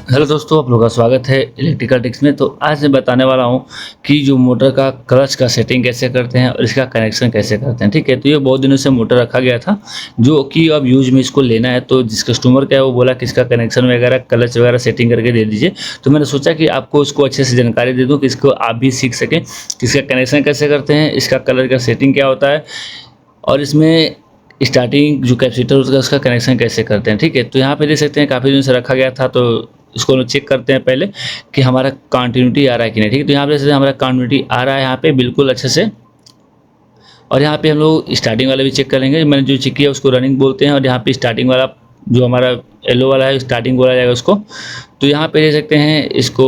Hello दोस्तों, आप लोगों का स्वागत है इलेक्ट्रिकल टिप्स में। तो आज मैं बताने वाला हूं कि जो मोटर का क्लच का सेटिंग कैसे करते हैं और इसका कनेक्शन कैसे करते हैं। ठीक है, तो ये बहुत दिनों से मोटर रखा गया था जो कि अब यूज में इसको लेना है। तो जिस कस्टमर का है वो बोला कि इसका कनेक्शन वगैरह क्लच वगैरह सेटिंग करके दे दीजिए। तो मैंने सोचा कि आपको इसको अच्छे से जानकारी दे दूँ कि इसको आप भी सीख सकें कि इसका कनेक्शन कैसे करते हैं, इसका कलर का सेटिंग क्या होता है और इसमें स्टार्टिंग जो कैपेसिटर होता है उसका कनेक्शन कैसे करते हैं। ठीक है, तो यहाँ पे देख सकते हैं काफ़ी दिन से रखा गया था, तो इसको हम चेक करते हैं पहले कि हमारा कंटिन्यूटी आ रहा है कि नहीं। ठीक है, तो यहाँ पे जैसे हमारा कंटिन्यूटी आ रहा है यहाँ पे बिल्कुल अच्छे से। और यहाँ पे हम लोग स्टार्टिंग वाला भी चेक करेंगे। मैंने जो चेक किया उसको रनिंग बोलते हैं और यहाँ पे स्टार्टिंग वाला जो हमारा येलो वाला है स्टार्टिंग बोला जाएगा उसको। तो यहाँ पे देख सकते हैं इसको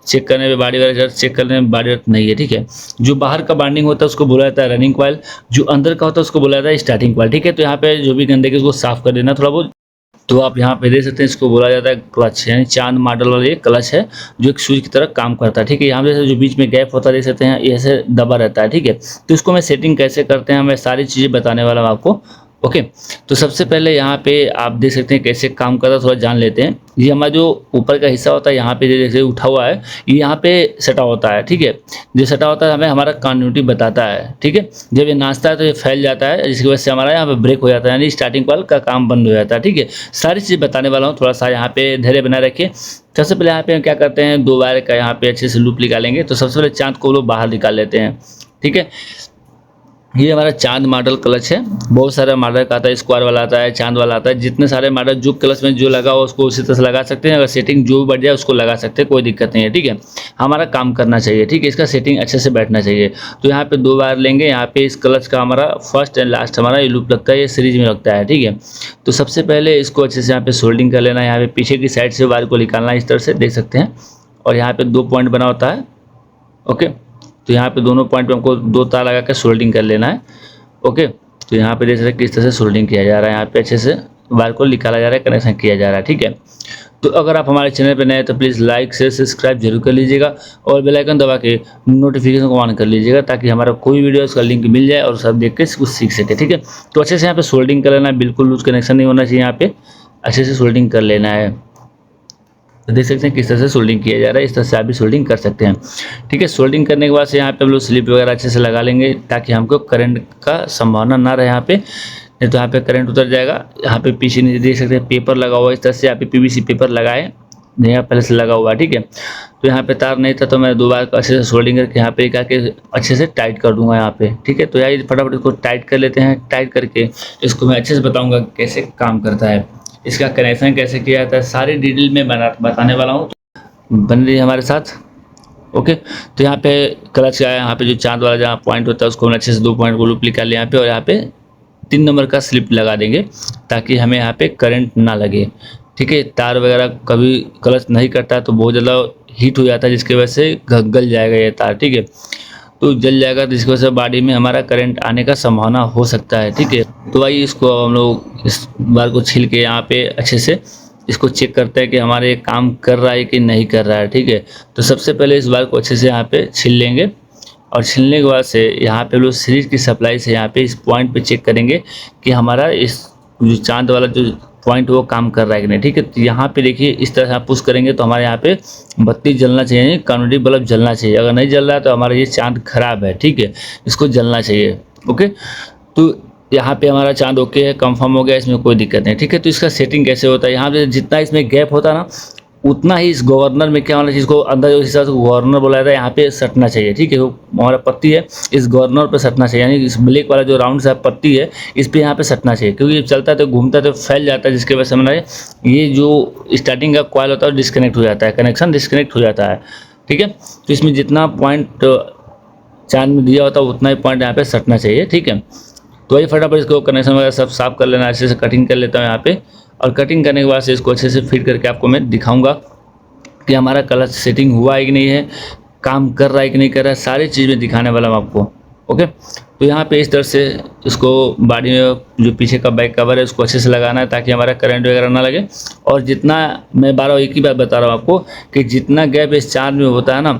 चेक करने में बॉडी वाला चेक करने में बॉडी नहीं है। ठीक है, जो बाहर का बाइंडिंग होता है उसको बोला जाता है रनिंग कॉइल, जो अंदर का होता है उसको बोला जाता है स्टार्टिंग कॉइल। ठीक है, तो यहाँ पे जो भी गंदगी उसको साफ कर देना थोड़ा बहुत। तो आप यहाँ पे देख सकते हैं इसको बोला जाता है क्लच, यानी चांद मॉडल वाला ये क्लच है जो एक स्विच की तरह काम करता है। ठीक है, यहाँ पे जो बीच में गैप होता है देख सकते हैं ये ऐसे दबा रहता है। ठीक है, तो इसको मैं सेटिंग कैसे करते हैं मैं सारी चीज़ें बताने वाला हूँ आपको। ओके, तो सबसे पहले यहाँ पे आप देख सकते हैं कैसे काम करता है, थोड़ा जान लेते हैं। ये हमारा जो ऊपर का हिस्सा होता है यहाँ पे जैसे उठा हुआ है ये यहाँ पे सटा होता है। ठीक है, जो सटा होता है हमें हमारा कंटिन्यूटी बताता है। ठीक है, जब ये नाचता है तो ये फैल जाता है जिसकी वजह से हमारा यहाँ पे ब्रेक हो जाता है, यानी स्टार्टिंग कॉइल का काम बंद हो जाता है। ठीक है, सारी चीज़ बताने वाला हूँ, थोड़ा सा यहाँ पे धैर्य बनाए रखिए। सबसे पहले यहाँ पे हम क्या करते हैं, दो वायर का यहाँ पे अच्छे से लूप निकालेंगे। तो सबसे पहले चांद को लोग बाहर निकाल लेते हैं। ठीक है, ये हमारा चांद मॉडल क्लच है। बहुत सारे मॉडल का आता है, स्क्वायर वाला आता है, चांद वाला आता है। जितने सारे मॉडल जो क्लच में जो लगा हो उसको उसी तरह से लगा सकते हैं। अगर सेटिंग जो भी बढ़ जाए उसको लगा सकते हैं, कोई दिक्कत नहीं है। ठीक है, हमारा काम करना चाहिए। ठीक है, इसका सेटिंग अच्छे से बैठना चाहिए। तो यहाँ पे दो वायर लेंगे। यहाँ पे इस क्लच का हमारा फर्स्ट एंड लास्ट हमारा ये लूप लगता है, ये सीरीज में लगता है। ठीक है, तो सबसे पहले इसको अच्छे से यहाँ पे सोल्डिंग कर लेना है। यहाँ पे पीछे की साइड से वायर को निकालना है, इस तरह से देख सकते हैं। और यहाँ पे दो पॉइंट बना होता है। ओके, तो यहाँ पे दोनों पॉइंट पे हमको दो तार लगा कर सोल्डिंग कर लेना है। ओके, तो यहाँ पे देख सकते हैं किस तरह से सोल्डिंग किया जा रहा है। यहाँ पे अच्छे से वायर को निकाला जा रहा है, कनेक्शन किया जा रहा है। ठीक है, तो अगर आप हमारे चैनल पे नए हैं तो प्लीज़ लाइक शेयर सब्सक्राइब जरूर कर लीजिएगा और बेल आइकन दबा के नोटिफिकेशन को ऑन कर लीजिएगा ताकि हमारा कोई वीडियो उसका लिंक मिल जाए और सब देख के कुछ सीख सके। ठीक है, तो अच्छे से यहाँ पे सोल्डिंग कर लेना है, बिल्कुल लूज कनेक्शन नहीं होना चाहिए। यहाँ पे अच्छे से सोल्डिंग कर लेना है। तो देख सकते हैं किस तरह से सोल्डिंग किया जा रहा है, इस तरह से आप भी सोल्डिंग कर सकते हैं। ठीक है, सोल्डिंग करने के बाद से यहाँ पे हम लोग स्लिप वगैरह अच्छे से लगा लेंगे ताकि हमको करंट का संभावना ना रहे यहाँ पे, नहीं तो यहाँ पे करंट उतर जाएगा। यहाँ पे पीछे नीचे देख सकते हैं पेपर लगा हुआ है, इस तरह से यहाँ पे पीवीसी पेपर लगाए नया पहले से लगा हुआ है। ठीक है, तो यहाँ पे तार नहीं था तो मैं दो बार अच्छे से सोल्डिंग करके यहाँ पे करके अच्छे से टाइट कर दूंगा यहाँ पे। ठीक है, तो यार फटाफट इसको टाइट कर लेते हैं। टाइट करके इसको मैं अच्छे से बताऊँगा कैसे काम करता है, इसका कनेक्शन कैसे किया जाता है, सारी डिटेल में बताने वाला हूँ। बन रही है हमारे साथ। ओके, तो यहाँ पे क्लच का है, यहाँ पे जो चांद वाला जहाँ पॉइंट होता है उसको अच्छे से दो पॉइंट को लूप निकाल लिया यहाँ पे, और यहाँ पे 3 नंबर का स्लिप लगा देंगे ताकि हमें यहाँ पे करंट ना लगे। ठीक है, तार वगैरह कभी क्लच नहीं करता तो बहुत ज़्यादा हीट हो जाता है जिसकी वजह से गल जाएगा ये तार। ठीक है, तो जल जाएगा तो जिसकी वजह से बॉडी में हमारा करंट आने का संभावना हो सकता है। ठीक है, तो आइए इसको हम लोग इस बार को छील के यहाँ पे अच्छे से इसको चेक करते हैं कि हमारे काम कर रहा है कि नहीं कर रहा है। ठीक है, तो सबसे पहले इस बार को अच्छे से यहाँ पे छील लेंगे और छीलने के बाद से यहाँ पे लोग सीरीज की सप्लाई से यहाँ पे इस पॉइंट पे चेक करेंगे कि हमारा इस जो चांद वाला जो पॉइंट वो काम कर रहा है कि नहीं। ठीक है, तो यहाँ पे देखिए इस तरह से आप पुश करेंगे तो हमारे यहाँ पे बत्ती जलना चाहिए, कंटिन्यूटी बल्ब जलना चाहिए। अगर नहीं जल रहा है तो हमारा ये चांद खराब है। ठीक है, इसको जलना चाहिए। ओके, तो यहाँ पे हमारा चांद ओके है, कंफर्म हो गया, इसमें कोई दिक्कत नहीं। ठीक है, तो इसका सेटिंग कैसे होता है, यहाँ पे जितना इसमें गैप होता है ना उतना ही इस गवर्नर में क्या होना चाहिए, इसको अंदर जो हिसाब से गवर्नर बोला जाता है यहाँ पे सटना चाहिए। ठीक है, वो हमारा पत्ती है इस गवर्नर पे सटना चाहिए, यानी इस ब्लैक वाला जो राउंड सा पत्ती है इस पे यहाँ पे सटना चाहिए, क्योंकि जब चलता है तो घूमता है तो फैल जाता है जिसकी वजह से हमारा ये जो स्टार्टिंग का कॉइल होता है डिस्कनेक्ट हो जाता है, कनेक्शन डिस्कनेक्ट हो जाता है। ठीक है, तो इसमें जितना पॉइंट चांद में दिया होता है उतना ही पॉइंट यहाँ पे सटना चाहिए। ठीक है, तो वही फटाफट इसको कनेक्शन वगैरह सब साफ कर लेना, अच्छे से कटिंग कर लेता हूँ यहाँ पे। और कटिंग करने के बाद से इसको अच्छे से फिट करके आपको मैं दिखाऊंगा कि हमारा क्लच सेटिंग हुआ है कि नहीं है, काम कर रहा है कि नहीं कर रहा है, सारी चीज़ में दिखाने वाला हूँ आपको। ओके, तो यहाँ पे इस तरह से इसको बॉडी में जो पीछे का बैक कवर है उसको अच्छे से लगाना है ताकि हमारा करंट वगैरह ना लगे। और जितना मैं 12 एक ही बात बता रहा हूँ आपको कि जितना गैप इस चांद में होता है ना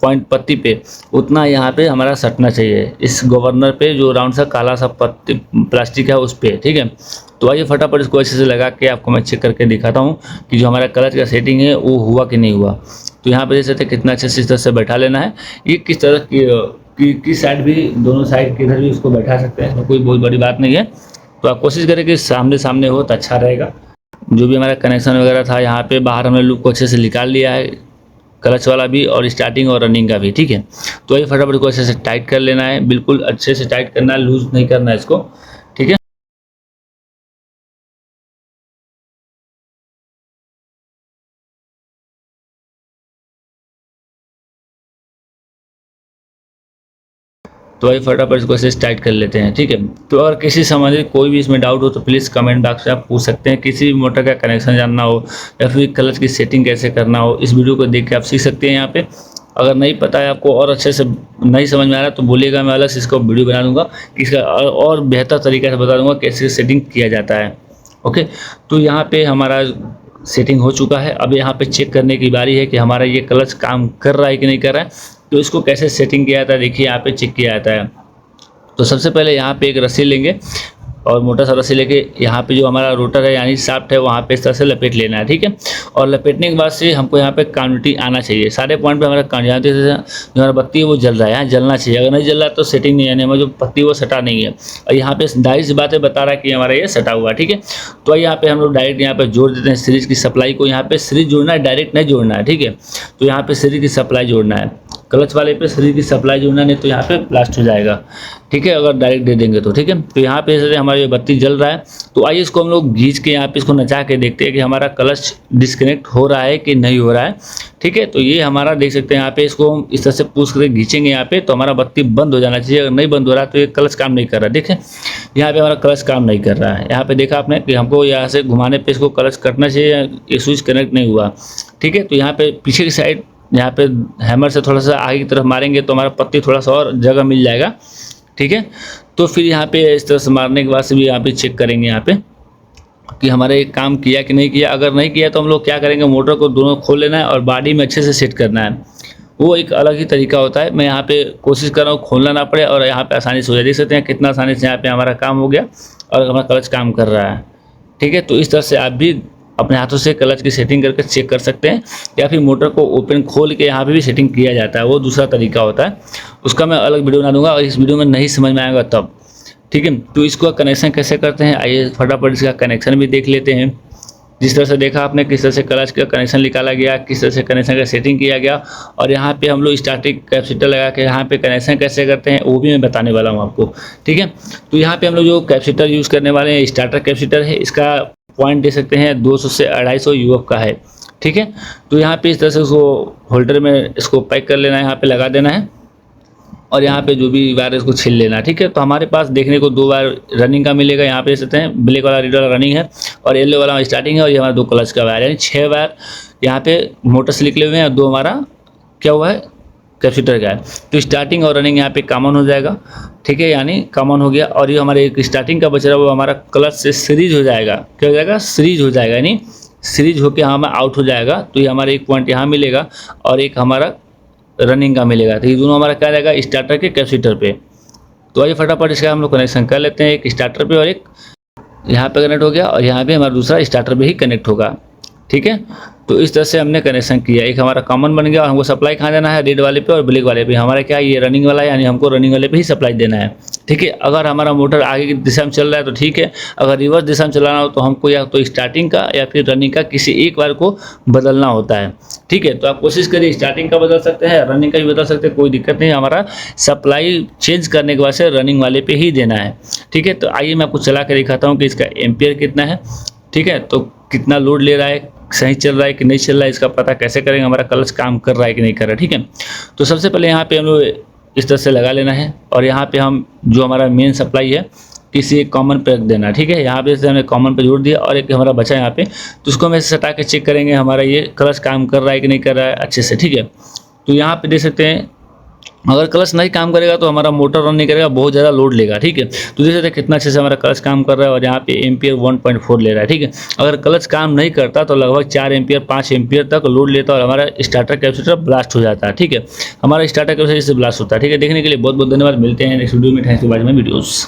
पॉइंट पत्ती पे उतना यहाँ पे हमारा सटना चाहिए, इस गवर्नर पे जो राउंड सा काला सा पत्ती प्लास्टिक है उस पे, ठीक है। तो आइए फटाफट इसको अच्छे से लगा के आपको मैं चेक करके दिखाता हूँ कि जो हमारा क्लच का सेटिंग है वो हुआ कि नहीं हुआ। तो यहाँ पे जैसे कितना अच्छे से इस तरह से बैठा लेना है। ये किस तरह की साइड भी, दोनों साइड किधर भी उसको बैठा सकते हैं, तो कोई बहुत बड़ी बात नहीं है। तो आप कोशिश करें कि सामने सामने हो तो अच्छा रहेगा। जो भी हमारा कनेक्शन वगैरह था यहाँ पे बाहर हमने लूप को अच्छे से निकाल लिया है, क्लच वाला भी और स्टार्टिंग और रनिंग का भी, ठीक है। तो ये फटाफट को अच्छे से टाइट कर लेना है, बिल्कुल अच्छे से टाइट करना है, लूज नहीं करना है इसको, ठीक है। तो वही फटाफट इसको ऐसे टाइट कर लेते हैं, ठीक है। तो अगर किसी संबंधित कोई भी इसमें डाउट हो तो प्लीज़ कमेंट बॉक्स में आप पूछ सकते हैं। किसी भी मोटर का कनेक्शन जानना हो या फिर क्लच की सेटिंग कैसे करना हो, इस वीडियो को देख के आप सीख सकते हैं यहाँ पे। अगर नहीं पता है आपको और अच्छे से नहीं समझ में आ रहा तो बोलिएगा, मैं अलग से इसका वीडियो बना दूँगा कि इसका और बेहतर तरीके से बता दूँगा कैसे सेटिंग किया जाता है। ओके, तो यहाँ पे हमारा सेटिंग हो चुका है। अब यहाँ पे चेक करने की बारी है कि हमारा ये क्लच काम कर रहा है कि नहीं कर रहा है। तो इसको कैसे सेटिंग किया जाता है, देखिए यहाँ पे चेक किया जाता है। तो सबसे पहले यहाँ पे एक रस्सी लेंगे और मोटा सा रस्सी लेके यहाँ पे जो हमारा रोटर है यानी शाफ्ट है वहाँ पे इस तरह से लपेट लेना है, ठीक है। और लपेटने के बाद से हमको यहाँ पे कंटिन्यूटी आना चाहिए, सारे पॉइंट पे हमारा कंटिन्यूटी जो हमारा बत्ती है वो जल रहा है, यहाँ जलना चाहिए। अगर नहीं जल रहा तो सेटिंग नहीं, यानी हमारा जो पत्ती वो सटा नहीं है। और यहाँ पे डायरेक्ट बातें बता रहा है कि हमारा ये सटा हुआ है, ठीक है। तो यहाँ पे हम लोग डायरेक्ट यहाँ पे जोड़ देते हैं सीरीज की सप्लाई को। यहाँ पे सीरीज जोड़ना है, डायरेक्ट नहीं जोड़ना है, ठीक है। तो यहाँ पे सीरीज की सप्लाई जोड़ना है, क्लच वाले पे सीरीज की सप्लाई जोड़ना, नहीं तो यहाँ पे ब्लास्ट हो जाएगा, ठीक है, अगर डायरेक्ट दे देंगे तो, ठीक है। तो यहाँ पे जैसे हमारी बत्ती जल रहा है, तो आइए इसको हम लोग घींच के यहाँ पे इसको नचा के देखते हैं कि हमारा क्लच डिस्कनेक्ट हो रहा है कि नहीं हो रहा है, ठीक है। तो ये हमारा देख सकते हैं यहाँ पे, इसको हम इस तरह से पुश करके घींचेंगे यहाँ पे तो हमारा बत्ती बंद हो जाना चाहिए। अगर नहीं बंद हो रहा तो ये क्लच काम नहीं कर रहा है, देखिए यहाँ पे हमारा क्लच काम नहीं कर रहा है। यहाँ पे देखा आपने कि हमको यहाँ से घुमाने पे इसको क्लच कटना चाहिए, ये स्विच कनेक्ट नहीं हुआ, ठीक है। तो यहाँ पे पीछे की साइड यहाँ पे हैमर से थोड़ा सा आगे की तरफ मारेंगे तो हमारा पत्ती थोड़ा सा और जगह मिल जाएगा, ठीक है। तो फिर यहाँ पे इस तरह से मारने के बाद से भी यहाँ पे चेक करेंगे यहाँ पे कि हमारे काम किया कि नहीं किया। अगर नहीं किया तो हम लोग क्या करेंगे, मोटर को दोनों खोल लेना है और बॉडी में अच्छे से सेट करना है। वो एक अलग ही तरीका होता है। मैं यहाँ पे कोशिश कर रहा हूँ खोलना ना पड़े और यहाँ पे आसानी से हो जाए। देख सकते हैं कितना आसानी से यहाँ पे हमारा काम हो गया और हमारा क्लच काम कर रहा है, ठीक है। तो इस तरह से आप भी अपने हाथों से क्लच की सेटिंग करके चेक कर सकते हैं, या फिर मोटर को ओपन खोल के यहाँ पे भी सेटिंग किया जाता है, वो दूसरा तरीका होता है। उसका मैं अलग वीडियो बना दूंगा और इस वीडियो में नहीं समझ में आएगा तब, ठीक है। तो इसको कनेक्शन कैसे करते हैं, आइए फटाफट इसका कनेक्शन भी देख लेते हैं। जिस तरह से देखा आपने किस तरह से क्लच का कनेक्शन निकाला गया, किस तरह से कनेक्शन का सेटिंग किया गया, और यहाँ पे हम लोग स्टैटिक कैपेसिटर लगा के यहाँ पे कनेक्शन कैसे करते हैं वो भी मैं बताने वाला हूँ आपको, ठीक है। तो यहाँ पे हम लोग जो कैपेसिटर यूज़ करने वाले हैं स्टार्टर कैपेसिटर है, इसका पॉइंट दे सकते हैं 200 से 250 यूएफ का है, ठीक है। तो यहाँ पे इस तरह से उसको होल्डर में इसको पैक कर लेना है, यहाँ पे लगा देना है और यहाँ पे जो भी वायर है इसको छील लेना है, ठीक है। तो हमारे पास देखने को 2 वायर रनिंग का मिलेगा, यहाँ पे देख सकते हैं ब्लैक वाला रेड वाला रनिंग है और येलो वाला स्टार्टिंग है, और ये हमारा 2 क्लच का वायर, यानी 6 वायर यहाँ पे मोटर से निकले हुए हैं और 2 हमारा क्या हुआ है कैपेसिटर का है। तो स्टार्टिंग और रनिंग यहाँ पे कॉमन हो जाएगा, ठीक है, यानी कॉमन हो गया। और ये हमारे एक स्टार्टिंग का बच रहा है वो हमारा क्लच से सीरीज हो जाएगा, क्या हो जाएगा, सीरीज हो जाएगा, यानी सीरीज होकर हमें आउट हो जाएगा। तो ये हमारा एक पॉइंट यहाँ मिलेगा और एक हमारा रनिंग का मिलेगा। तो ये दोनों हमारा क्या जाएगा स्टार्टर के कैपेसिटर पे। तो आइए फटाफट इसका हम लोग कनेक्शन कर लेते हैं, एक स्टार्टर पे और एक यहाँ पे कनेक्ट हो गया और यहाँ पे हमारा दूसरा स्टार्टर पे ही कनेक्ट होगा, ठीक है। तो इस तरह से हमने कनेक्शन किया, एक हमारा कॉमन बन गया और हमको सप्लाई कहाँ देना है, रेड वाले पे और ब्लैक वाले पे। हमारा क्या है, ये रनिंग वाला है, यानी हमको रनिंग वाले पे ही सप्लाई देना है, ठीक है। अगर हमारा मोटर आगे की दिशा में चल रहा है तो ठीक है, अगर रिवर्स दिशा में चलाना हो तो हमको या तो स्टार्टिंग का या फिर रनिंग का किसी एक बार को बदलना होता है, ठीक है। तो आप कोशिश करिए स्टार्टिंग का बदल सकते हैं, रनिंग का भी बदल सकते हैं, कोई दिक्कत नहीं। हमारा सप्लाई चेंज करने के बाद से रनिंग वाले पे ही देना है, ठीक है। तो आइए मैं आपको चला के दिखाता हूँ कि इसका एम्पियर कितना है, ठीक है। तो कितना लोड ले रहा है, सही चल रहा है कि नहीं चल रहा है, इसका पता कैसे करेंगे, हमारा क्लच काम कर रहा है कि नहीं कर रहा है, ठीक है। तो सबसे पहले यहाँ पे हम लोग इस तरह से लगा लेना है और यहाँ पे हम जो हमारा मेन सप्लाई है किसी एक कॉमन पे रख देना, ठीक है। यहाँ पे से हमने कॉमन पे जोड़ दिया और एक हमारा बचा यहाँ पे, तो उसको हम ऐसे सटा के चेक करेंगे हमारा ये क्लच काम कर रहा है कि नहीं कर रहा है अच्छे से, ठीक है। तो यहाँ पे देख सकते हैं अगर क्लच नहीं काम करेगा तो हमारा मोटर रन नहीं करेगा, बहुत ज़्यादा लोड लेगा, ठीक है। तो देख सकते हैं कितना अच्छे से हमारा क्लच काम कर रहा है और यहाँ पे एम्पियर 1.4 ले रहा है, ठीक है। अगर क्लच काम नहीं करता तो लगभग 4 एम्पियर 5 एम्पियर तक लोड लेता है और हमारा स्टार्टर कैपेसिटर ब्लास्ट हो जाता है, ठीक है। हमारा स्टार्टर कैपेसिटर इससे ब्लास्ट होता है, ठीक है। देखने के लिए बहुत बहुत धन्यवाद, मिलते हैं नेक्स्ट वीडियो में। Thanks for watching my videos.